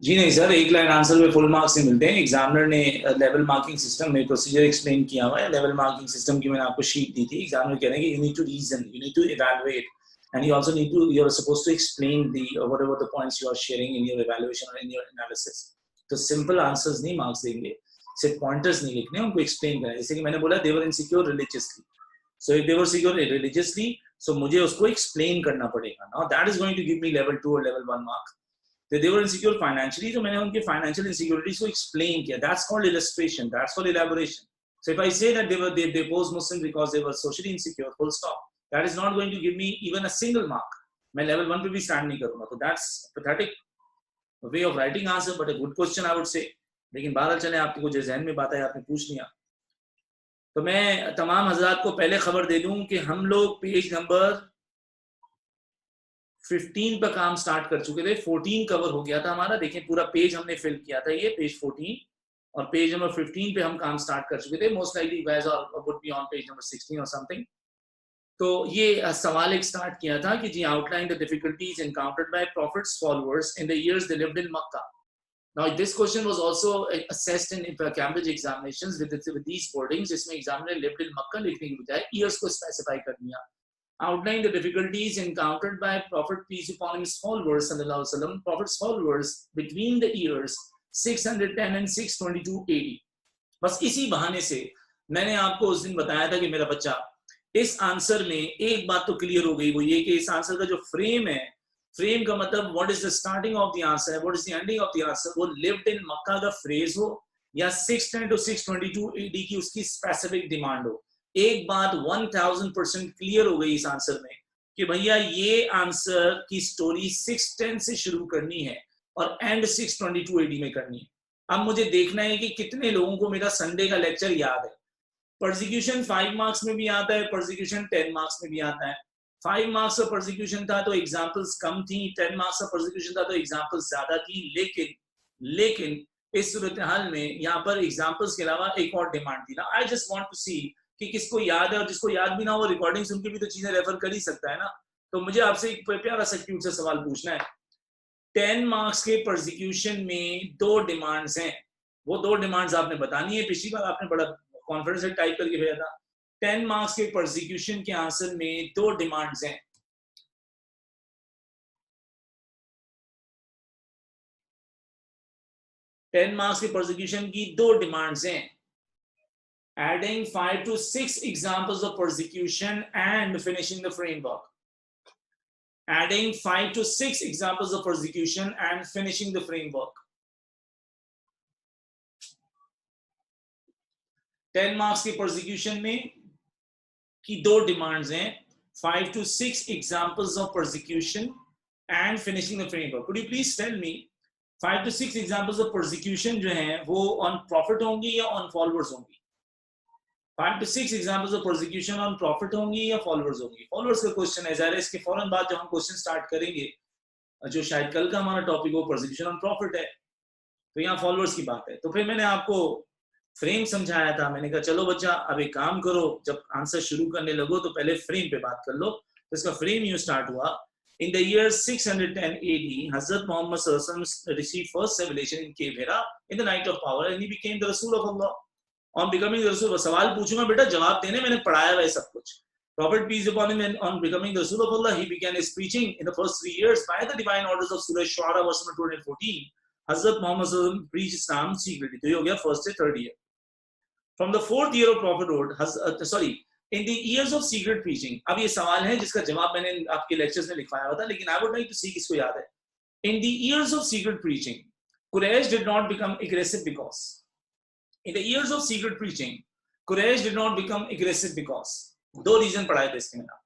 जी नहीं सर, एक line answer में फुल मार्क्स नहीं मिलते हैं। एग्जामिनर ने लेवल मार्किंग सिस्टम में प्रोसीजर एक्सप्लेन किया हुआ है। लेवल मार्किंग सिस्टम की मैंने आपको शीट दी थी। एग्जामिनर कह रहे हैं कि you need to reason, you need to evaluate, and you also need to, you are supposed to explain the whatever the points you are sharing in your evaluation और in your analysis. तो simple answers नहीं marks देंगे, सिर्फ pointers नहीं लिखने, उनको explain करना। जैसे कि मैंने बोला they were insecure religiously, so if they were secure religiously, so मुझे उसको एक्सप्लेन करना पड़ेगा। Now that is going to give me level 2 और level 1 mark. They were insecure financially, तो मैंने उनके financial insecurities को explain किया. That's called illustration. That's called elaboration. So if I say that they opposed Muslims because they were socially insecure, full stop, that is not going to give me even a single mark. मैं level 1 पे भी stand नहीं करूँगा. तो that's pathetic way of writing answer, but a good question I would say. लेकिन बहरहाल चले, आपको जो ज़हन में बात है आपने पूछ लिया। तो मैं तमाम हज़रात को पहले खबर दे दूँ कि हम लोग पेज नंबर 15 पर काम स्टार्ट कर चुके थे। 14 कवर हो गया था हमारा। देखें पूरा पेज हमने फिल किया था, ये पेज 14, और पेज नंबर 15 पे हम काम स्टार्ट कर चुके थे। Most likely you guys would be on page number 16 और समथिंग। तो ये सवाल एक स्टार्ट किया था कि जी outline the difficulties encountered by prophet's followers in the years they lived in Makkah. Now this question was also assessed in Cambridge examinations with these wordings, जिसमें एग्जामिनर lived in मक्का लिखने की बजाय ईयर्स को specify कर दिया। Outline the difficulties encountered by Prophet peace upon him followers sallallahu alaihi wasallam, Prophet's followers between the years 610 and 622 AD। बस इसी बहाने से मैंने आपको उस दिन बताया था कि मेरा बच्चा, इस आंसर में एक बात तो क्लियर हो गई, वो ये कि इस आंसर का जो फ्रेम है, फ्रेम का मतलब what is the starting of the answer, what is the ending of the answer, वो लिव्ड इन मक्का का फ्रेज हो या 610 to 622 AD की उसकी स्पेसिफिक डिमांड हो। एक बात 1000% क्लियर हो गई इस आंसर में कि भैया ये आंसर की स्टोरी 610 से शुरू करनी है और एंड 622 AD में करनी है। अब मुझे देखना है कि कितने लोगों को मेरा संडे का लेक्चर याद है। प्रोसिक्यूशन 5 मार्क्स में भी आता है, प्रोसिक्यूशन 10 मार्क्स में भी आता है। 5 मार्क्स का प्रोसिक्यूशन था तो एग्जाम्पल्स कम थी, 10 मार्क्स का प्रोसिक्यूशन था तो एग्जाम्पल्स ज्यादा थी। लेकिन इस सूरत हाल में यहाँ पर एग्जाम्पल्स के अलावा एक और डिमांड थी ना। आई जस्ट वांट टू सी कि किसको याद है, और जिसको याद भी ना हो रिकॉर्डिंग सुन के भी तो चीजें रेफर कर ही सकता है ना। तो मुझे आपसे एक प्यारा सा क्यूट सा सवाल पूछना है। 10 मार्क्स के प्रोसिक्यूशन में 2 डिमांड्स हैं, वो 2 डिमांड्स आपने बतानी है। पिछली बार आपने बड़ा कॉन्फिडेंस से टाइप करके भेजा था। 10 मार्क्स के प्रोसिक्यूशन के आंसर में 2 डिमांड्स हैं। टेन मार्क्स के प्रोसिक्यूशन की 2 डिमांड्स हैं। Adding 5 to 6 examples of persecution and finishing the framework. Adding 5 to 6 examples of persecution and finishing the framework. 10 marks की persecution में की 2 demands हैं, 5 to 6 examples of persecution and finishing the framework. Could you please tell me 5 to 6 examples of persecution जो हैं वो on prophet होंगी या on followers होंगी? 5 to 6 examples of persecution on prophet होंगी या followers होंगी? followers का क्वेश्चन है, ज़ाहिर है इसके फौरन बाद जब हम क्वेश्चन स्टार्ट करेंगे, जो शायद कल का हमारा टॉपिक हो persecution on prophet है, तो यहाँ followers की बात है। तो फिर मैंने आपको फ्रेम समझाया था। मैंने कहा चलो बच्चा अब एक काम करो, जब आंसर शुरू करने लगो तो पहले फ्रेम पे बात कर लो। तो इसका फ्रेम यूं स्टार्ट हुआ, in the year 610 AD, Hazrat Muhammad sallallahu alaihi wasallam received first revelation in Cave Hira in the night of power, and he became the Rasul of Allah. On becoming the Rasul, सवाल पूछूंगा बेटा, जवाब देने, मैंने पढ़ाया हुआ है सब कुछ। Prophet peace upon him, and on becoming the Rasul of Allah, he began his preaching in the first 3 years by the divine orders of Surah Shu'ara verse number 214. Hazrat Muhammad sallallahu alaihi wasallam preached Islam secretly. तो ये हो गया first से 3rd year. From the 4th year of prophethood, in the years of secret preaching. अब ये सवाल है जिसका जवाब मैंने आपके लेक्चर्स में लिखवाया हुआ था, लेकिन I would like to see किसको याद है। In the years of secret preaching, Quraysh did not become aggressive because. In the years of secret preaching, Quraysh did not become aggressive because. 2 reason पढ़ाए थे इसके मैंने।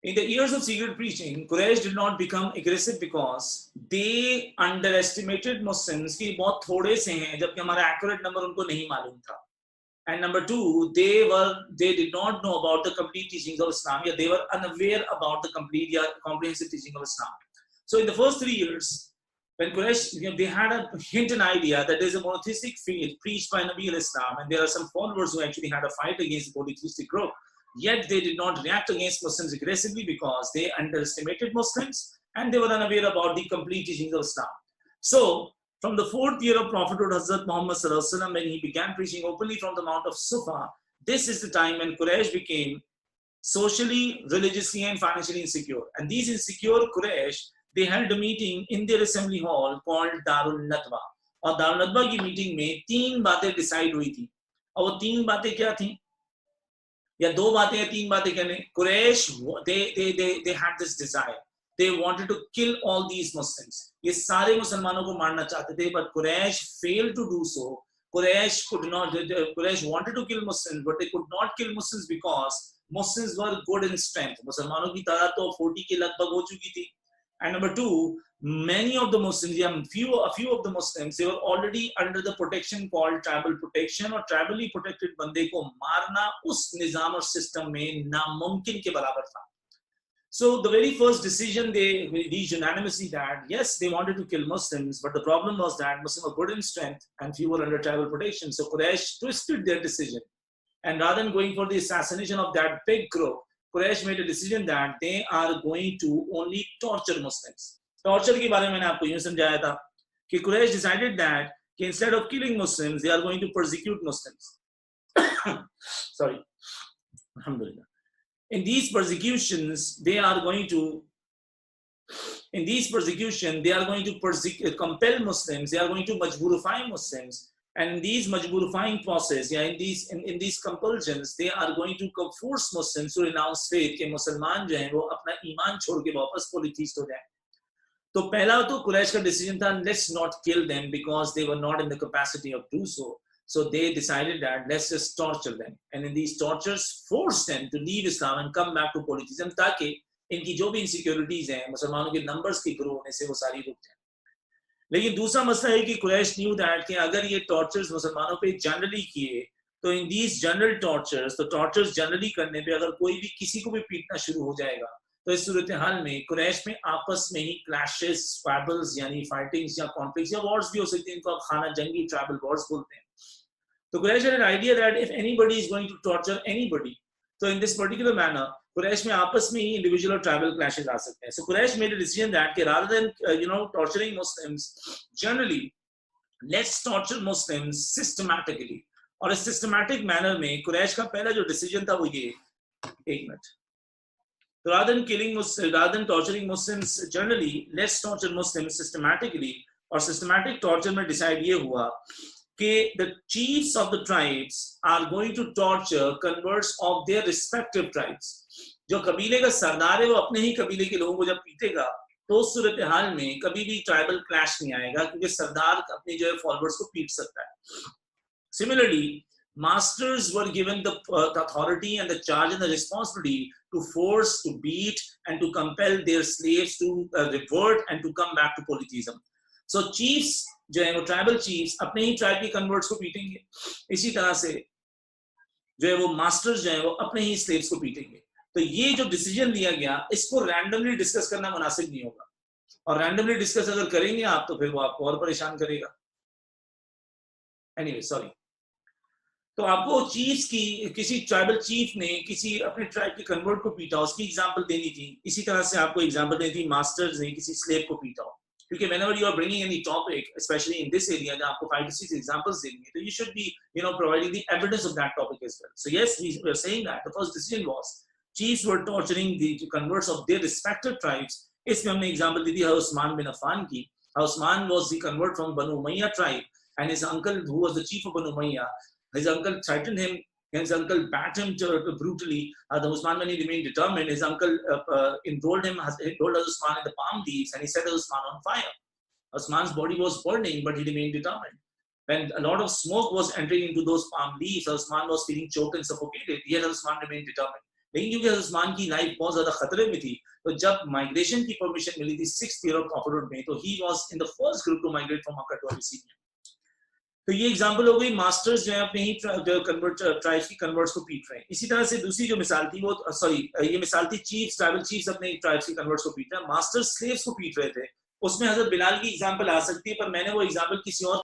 In the years of secret preaching, Quraysh did not become aggressive because they underestimated Muslims कि बहुत थोड़े से हैं, जबकि हमारा accurate number उनको नहीं मालूम था। And number 2, they did not know about the complete teachings of Islam, या they were unaware about the complete या comprehensive teaching of Islam. So in the first 3 years, when Quraysh, they had a hint and idea that there is a monotheistic faith preached by Nabi al-Islam, and there are some followers who actually had a fight against the polytheistic group. Yet they did not react against Muslims aggressively because they underestimated Muslims and they were unaware about the complete teachings of Islam. So from the 4th year of prophethood Hazrat Muhammad sallallahu alaihi wasallam, when he began preaching openly from the Mount of Sufa, this is the time when Quraysh became socially, religiously and financially insecure. And these insecure Quraysh, they held a meeting in their assembly hall called Darul Nadwa. और दारुल नदवा की meeting में 3 बातें decide हुई थी. और वो 3 बातें क्या थी, या 2 बातें या 3 बातें कहने. Quraish they had this desire, they wanted to kill all these Muslims. ये सारे मुसलमानों को मारना चाहते थे, but Quraysh failed to do so. Quraysh wanted to kill Muslims, but they could not kill Muslims because Muslims were good in strength. मुसलमानों की तादाद तो 40 के लगभग हो चुकी थी. And number 2, many of the Muslims, a few of the Muslims, they were already under the protection called tribal protection, और tribally protected बंदे को मारना उस निजाम और सिस्टम में नामुमकिन के बराबर था. So the very first decision they reached unanimously that yes, they wanted to kill Muslims, but the problem was that Muslims were good in strength and few were under tribal protection. So Quraysh twisted their decision, and rather than going for the assassination of that big group, Quraysh made a decision that they are going to only torture Muslims. Torture के बारे में मैंने आपको यूं समझाया था कि Quraysh decided that instead of killing Muslims, they are going to persecute Muslims. Sorry, alhamdulillah. In these persecutions, they are going to compel Muslims. They are going to majburify Muslims. And in these majburifying process, in these compulsions, they are going to force Muslims to renounce faith. कि मुसलमान जो हैं वो अपना ईमान छोड़ के वापस polytheist हो जाएं. तो पहला तो कुरैश का decision था, let's not kill them because they were not in the capacity of do so. So they decided that let's just torture them, and in these tortures, force them to leave Islam and come back to polytheism, ताकि इनकी जो भी insecurities हैं, मुसलमानों के numbers की grow होने से वो सारी रुक जाएं. लेकिन दूसरा मसला है कि कुरैश न्यू दैट कि अगर ये टॉर्चर्स मुसलमानों पे जनरली किए तो इन दीज जनरल टॉर्चर्स, तो टॉर्चर्स जनरली करने पे अगर कोई भी किसी को भी पीटना शुरू हो जाएगा तो इस सूरत हाल में कुरैश में आपस में ही क्लैशेस, स्क्वैबल्स यानी फाइटिंग्स या कॉन्फ्लिक्ट्स या वॉर्स भी हो सकते हैं. इनको आप खाना जंगी ट्राइबल वॉर्स बोलते हैं. तो Quraish had an idea that if anybody is going to torture anybody, so in this particular manner Quraysh में आपस में ही individual और tribal clashes आ सकते हैं. So Quraysh made a decision that rather than torturing Muslims generally, let's torture Muslims systematically. और इस systematic manner में Quraysh का पहला जो decision था वो ये, एक minute. So rather than torturing Muslims generally, let's torture Muslims systematically. और systematic torture में decide ये हुआ कि the chiefs of the tribes are going to torture converts of their respective tribes. जो कबीले का सरदार है वो अपने ही कबीले के लोगों को जब पीटेगा तो उस सूरत हाल में कभी भी ट्राइबल क्लैश नहीं आएगा, क्योंकि सरदार अपने जो है फॉलोअर्स को पीट सकता है. Similarly, masters were given the authority and the charge and the responsibility to force, to beat and to compel their slaves to revert and to come back to polytheism. So chiefs जो है वो tribal chiefs अपने ही tribe के converts को पीटेंगे. इसी तरह से जो है वो मास्टर्स जो है वो अपने ही स्लेव्स को पीटेंगे. तो ये जो डिसीजन लिया गया इसको रैंडमली डिस्कस करना मुनासिब नहीं होगा, और रैंडमली डिस्कस अगर करेंगे आप तो फिर वो आपको और परेशान करेगा. Anyway sorry. तो आपको चीफ्स की, किसी ट्राइबल चीफ ने किसी अपने ट्राइब के कन्वर्ट को पीटा, उसकी एग्जांपल देनी थी. इसी तरह से आपको एग्जांपल देनी थी मास्टर्स ने किसी स्लेव को पीटा. क्योंकि whenever you are bringing any topic, especially in this area, जहाँ आपको 5 to 6 examples देंगे, तो you should be, providing the evidence of that topic as well. So yes, we are saying that the first decision was chiefs were torturing the converts of their respective tribes. इसमें हमने example दी थी Usman bin Affan की. Usman was the convert from Banu Umayya tribe, and his uncle, who was the chief of Banu Umayya, his uncle threatened him. His uncle battered him brutally. The Usman, when he remained determined, his uncle enrolled Usman in the palm leaves, and he set Usman on fire. Usman's body was burning, but he remained determined. When a lot of smoke was entering into those palm leaves, Usman was feeling choked and suffocated. Yet Usman remained determined. लेकिन क्योंकि उस्मान की life बहुत ज्यादा खतरे में थी, तो जब माइग्रेशन की परमिशन मिली थी 6th year of prophethood में, तो he was in the first group to migrate from Makkah to Abyssinia. तो ये एग्जांपल हो गई मास्टर्स जो है अपने ही ट्राइब्स की कन्वर्ट्स को पीट रहे हैं. इसी तरह से दूसरी जो मिसाल थी वो ये मिसाल थी चीफ्स, ट्राइबल चीफ्स अपने ट्राइब्स की कन्वर्ट्स को पीट रहे हैं. मास्टर्स स्लेव्स को पीट रहे थे. उसमें हजरत बिलाल की एग्जांपल आ सकती है, पर मैंने वो एग्जांपल किसी और